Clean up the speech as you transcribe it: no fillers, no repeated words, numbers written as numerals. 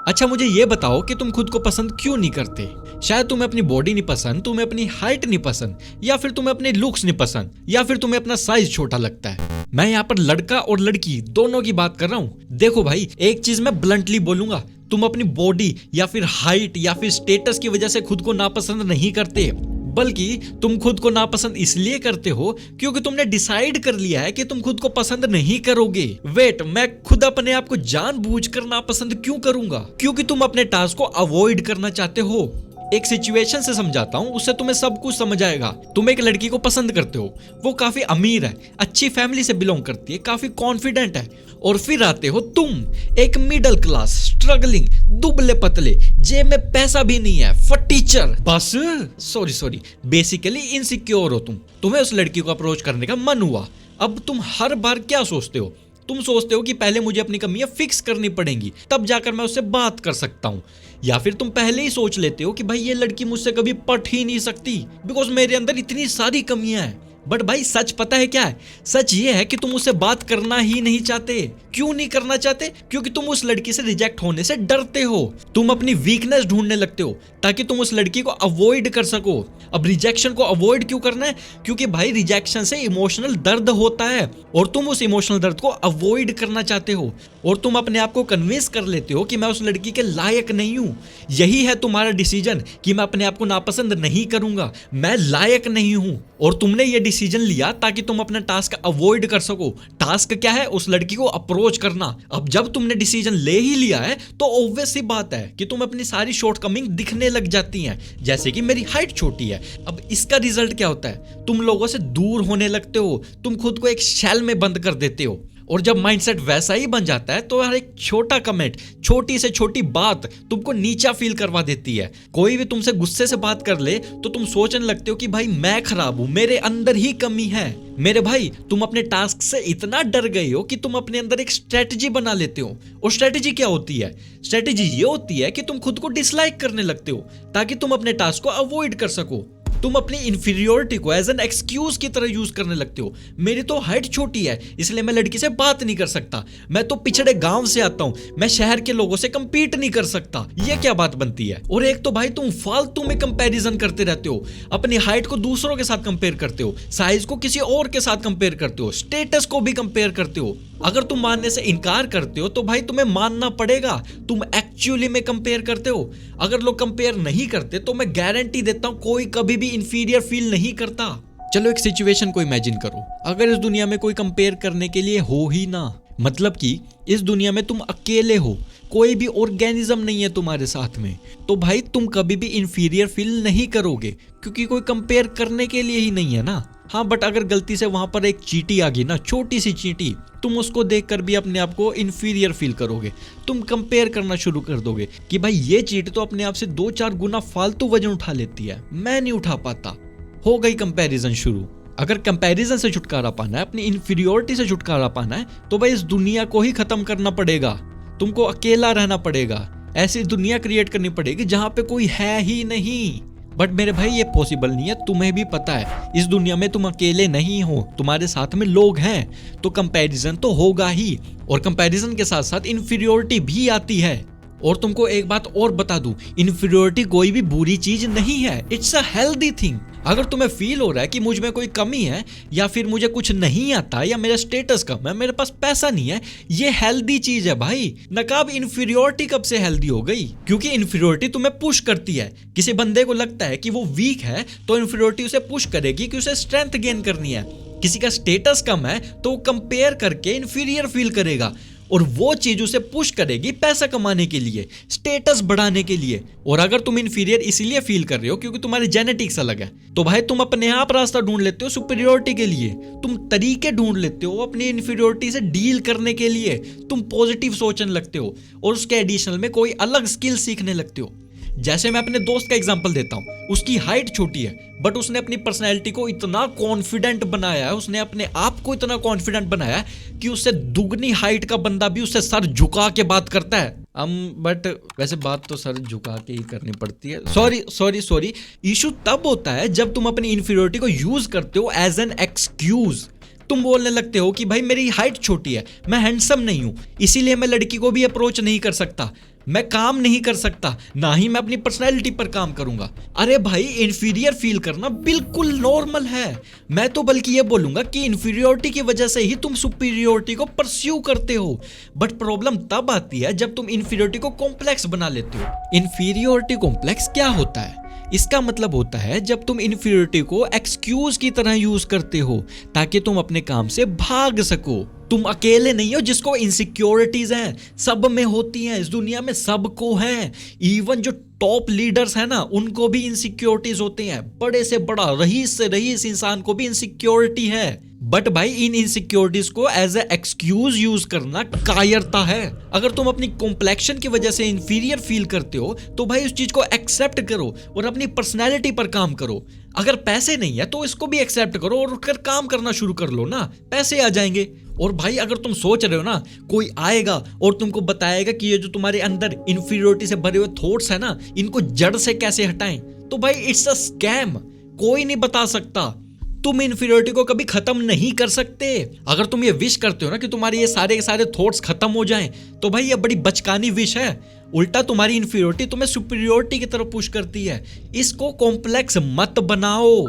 अच्छा मुझे ये बताओ कि तुम खुद को पसंद क्यों नहीं करते? शायद तुम्हें अपनी बॉडी नहीं पसंद, तुम्हें अपनी हाइट नहीं पसंद, या फिर तुम्हें अपने लुक्स नहीं पसंद, या फिर तुम्हें अपना साइज छोटा लगता है। मैं यहाँ पर लड़का और लड़की दोनों की बात कर रहा हूँ। देखो भाई, एक चीज मैं ब्लंटली बोलूंगा, तुम अपनी बॉडी या फिर हाइट या फिर स्टेटस की वजह से खुद को नापसंद नहीं करते, बल्कि तुम खुद को नापसंद इसलिए करते हो क्योंकि तुमने डिसाइड कर लिया है कि तुम खुद को पसंद नहीं करोगे। वेट, मैं खुद अपने आप को जानबूझकर नापसंद क्यों करूंगा? क्योंकि तुम अपने टास्क को अवॉइड करना चाहते हो। एक सिचुएशन से समझाता हूँ, उससे तुम्हें सब कुछ समझ आएगा। तुम एक लड़की को पसंद करते हो, वो काफी अमीर है, अच्छी फैमिली से बिलोंग करती है, काफी कॉन्फिडेंट है, और फिर आते हो तुम, एक मिडिल क्लास, स्ट्रगलिंग, दुबले पतले, जेब में पैसा भी नहीं है, फटीचर, बस सॉरी बेसिकली इनसिक्योर हो तुम। तुम्हें उस लड़की को अप्रोच करने का मन हुआ। अब तुम हर बार क्या सोचते हो? तुम सोचते हो कि पहले मुझे अपनी कमियां फिक्स करनी पड़ेंगी, तब जाकर मैं उससे बात कर सकता हूं। या फिर तुम पहले ही सोच लेते हो कि भाई ये लड़की मुझसे कभी पट ही नहीं सकती बिकॉज मेरे अंदर इतनी सारी कमियां हैं। बट भाई सच पता है क्या है? सच ये है कि तुम उससे बात करना ही नहीं चाहते। क्यों नहीं करना चाहते? क्योंकि तुम उस लड़की से रिजेक्ट होने से डरते हो। तुम अपनी वीकनेस ढूंढने लगते हो ताकि तुम उस लड़की को अवॉइड कर सको। अब रिजेक्शन को अवॉइड क्यों करना है? क्योंकि भाई रिजेक्शन से इमोशनल दर्द होता है और तुम उस इमोशनल दर्द को अवॉइड करना चाहते हो, और तुम अपने आप को कन्विंस कर लेते हो कि मैं उस लड़की के लायक नहीं हूं। यही है तुम्हारा डिसीजन कि मैं अपने आप को नापसंद नहीं करूंगा, मैं लायक नहीं हूं। और तुमने ये डिसीजन लिया ताकि तुम अपना टास्क अवॉइड कर सको। टास्क क्या है? उस लड़की को अप्रोच करना। अब जब तुमने डिसीजन ले ही लिया है तो ऑब्वियस सी बात है कि तुम अपनी सारी शॉर्टकमिंग दिखने लग जाती हैं, जैसे कि मेरी हाइट छोटी है। अब इसका रिजल्ट क्या होता है? तुम लोगों से दूर होने लगते हो, तुम खुद को एक शेल में बंद कर देते हो। और जब माइंडसेट वैसा ही बन जाता है तो हर एक छोटा कमेंट, छोटी से छोटी बात तुमको नीचा फील करवा देती है। कोई भी तुमसे गुस्से से बात कर ले तो तुम सोचने लगते हो कि भाई मैं खराब हूं, मेरे अंदर ही कमी है। मेरे भाई, तुम अपने टास्क से इतना डर गए हो कि तुम अपने अंदर एक स्ट्रेटजी बना लेते हो। और स्ट्रेटजी क्या होती है? स्ट्रेटजी ये होती है कि तुम खुद को डिसलाइक करने लगते हो ताकि तुम अपने टास्क को अवॉइड कर सको। तुम अपनी इंफीरियोरिटी को एज एन एक्सक्यूज की तरह यूज करने लगते हो। मेरी तो हाइट छोटी है इसलिए मैं लड़की से बात नहीं कर सकता, मैं तो पिछड़े गांव से आता हूं, मैं शहर के लोगों से कंपीट नहीं कर सकता। ये क्या बात बनती है? और एक तो भाई तुम फालतू में कंपैरिजन करते रहते हो। अपनी हाइट को दूसरों के साथ कंपेयर करते हो, साइज को किसी और के साथ कंपेयर करते हो, स्टेटस को भी कंपेयर करते हो। अगर तुम मानने से इनकार करते हो तो भाई तुम्हें मानना पड़ेगा तुम एक्चुअली में कंपेयर करते हो। अगर लोग कंपेयर नहीं करते तो मैं गारंटी देता हूं कोई कभी भी इंफीरियर फील नहीं करता। चलो एक सिचुएशन को इमेजिन करो, अगर इस दुनिया में कोई कंपेयर करने के लिए हो ही ना, मतलब कि इस दुनिया में तुम अकेले हो, कोई भी ऑर्गेनिज्म नहीं है तुम्हारे साथ में, तो भाई तुम कभी भी इंफीरियर फील नहीं करोगे क्योंकि कोई कंपेयर करने के लिए ही नहीं है ना। हाँ, बट अगर गलती से वहां पर एक चींटी आ गई ना, छोटी सी चींटी, तुम उसको देखकर भी अपने आप को इंफीरियर फील करोगे। तुम कंपेयर करना शुरू कर दोगे कि भाई ये चींटी तो अपने आप से 2-4 गुना फालतू वजन उठा लेती है, मैं नहीं उठा पाता। हो गई कंपैरिजन शुरू। अगर कंपैरिजन से छुटकारा पाना है, अपनी इंफीरियोरिटी से छुटकारा पाना है, तो भाई इस दुनिया को ही खत्म करना पड़ेगा। तुमको अकेला रहना पड़ेगा, ऐसी दुनिया क्रिएट करनी पड़ेगी जहां पे कोई है ही नहीं। बट मेरे भाई ये पॉसिबल नहीं है, तुम्हें भी पता है। इस दुनिया में तुम अकेले नहीं हो, तुम्हारे साथ में लोग हैं, तो कंपैरिजन तो होगा ही, और कंपैरिजन के साथ साथ इंफीरियोरिटी भी आती है। और तुमको एक बात और बता दूं, इंफीरियोरिटी कोई भी बुरी चीज नहीं है, इट्स अ हेल्दी थिंग। अगर तुम्हें फील हो रहा है कि मुझ में कोई कमी है, या फिर मुझे कुछ नहीं आता, या मेरा स्टेटस कम है, मेरे पास पैसा नहीं है, ये हेल्दी चीज है भाई। नकाब इंफीरियोरिटी कब से हेल्दी हो गई? क्योंकि इंफीरियोरिटी तुम्हें पुश करती है। किसी बंदे को लगता है कि वो वीक है तो इंफीरियोरिटी उसे पुश करेगी कि उसे स्ट्रेंथ गेन करनी है। किसी का स्टेटस कम है तो वो कंपेयर करके इंफीरियर फील करेगा, और वो चीज उसे पुश करेगी पैसा कमाने के लिए, स्टेटस बढ़ाने के लिए। और अगर तुम इंफीरियर इसीलिए फील कर रहे हो क्योंकि तुम्हारी जेनेटिक्स अलग है, तो भाई तुम अपने आप रास्ता ढूंढ लेते हो सुपीरियोरिटी के लिए। तुम तरीके ढूंढ लेते हो अपनी इंफीरियोरिटी से डील करने के लिए। तुम पॉजिटिव सोचने लगते हो और उसके एडिशनल में कोई अलग स्किल सीखने लगते हो। जैसे मैं अपने दोस्त का एग्जांपल देता हूं, उसकी हाइट छोटी है बट उसने अपनी पर्सनैलिटी को इतना कॉन्फिडेंट बनाया है, उसने अपने आप को इतना कॉन्फिडेंट बनाया है कि उससे दुगनी हाइट का बंदा भी उससे सर झुका के बात करता है। बट वैसे बात तो सर झुका के ही करनी पड़ती है। सॉरी। इशू तब होता है जब तुम अपनी इंफीरियोरिटी को यूज करते हो एज एन एक्सक्यूज, तुम बोलने लगते हो कि भाई मेरी हाइट छोटी है, मैं हैंडसम नहीं हूं, इसीलिए मैं लड़की को भी अप्रोच नहीं कर सकता, मैं काम नहीं कर सकता, ना ही मैं अपनी पर्सनैलिटी पर काम करूंगा। अरे भाई, इंफीरियर फील करना बिल्कुल नॉर्मल है। मैं तो बल्कि ये बोलूंगा कि इंफीरियोरिटी की वजह से ही तुम सुपीरियोरिटी को परस्यू करते हो। बट प्रॉब्लम तब आती है जब तुम इंफीरियोरिटी को कॉम्प्लेक्स बना लेते हो। इंफीरियोरिटी कॉम्प्लेक्स क्या होता है? इसका मतलब होता है जब तुम इंफीरियोरिटी को एक्सक्यूज की तरह यूज करते हो ताकि तुम अपने काम से भाग सको। तुम अकेले नहीं हो जिसको इनसिक्योरिटीज हैं, सब में होती हैं, इस दुनिया में सबको है। इवन जो टॉप लीडर्स हैं ना, उनको भी इनसिक्योरिटीज होती हैं। बड़े से बड़ा रईस से रईस इंसान को भी इनसिक्योरिटी है। बट भाई, इन इनसिक्योरिटीज को एज ए एक्सक्यूज यूज करना कायरता है। अगर तुम अपनी कॉम्प्लेक्शन की वजह से इंफीरियर फील करते हो तो भाई उस चीज को एक्सेप्ट करो और अपनी पर्सनैलिटी पर काम करो। अगर पैसे नहीं है तो इसको भी एक्सेप्ट करो और उठकर काम करना शुरू कर लो ना, पैसे आ जाएंगे। और भाई, अगर तुम सोच रहे हो ना कोई आएगा और तुमको बताएगा कि ये जो तुम्हारे अंदर इंफीरियोरिटी से भरे हुए थॉट्स है ना, इनको जड़ से कैसे हटाएं, तो भाई इट्स अ स्कैम। कोई नहीं बता सकता। तुम इंफीरियोरिटी को कभी खत्म नहीं कर सकते। अगर तुम ये विश करते हो ना कि तुम्हारे ये सारे के सारे थॉट्स खत्म हो जाएं, तो भाई ये बड़ी बचकानी विश है। उल्टा तुम्हारी इंफीरियोरिटी तुम्हें सुपीरियोरिटी की तरफ पुश करती है। इसको कॉम्प्लेक्स मत बनाओ।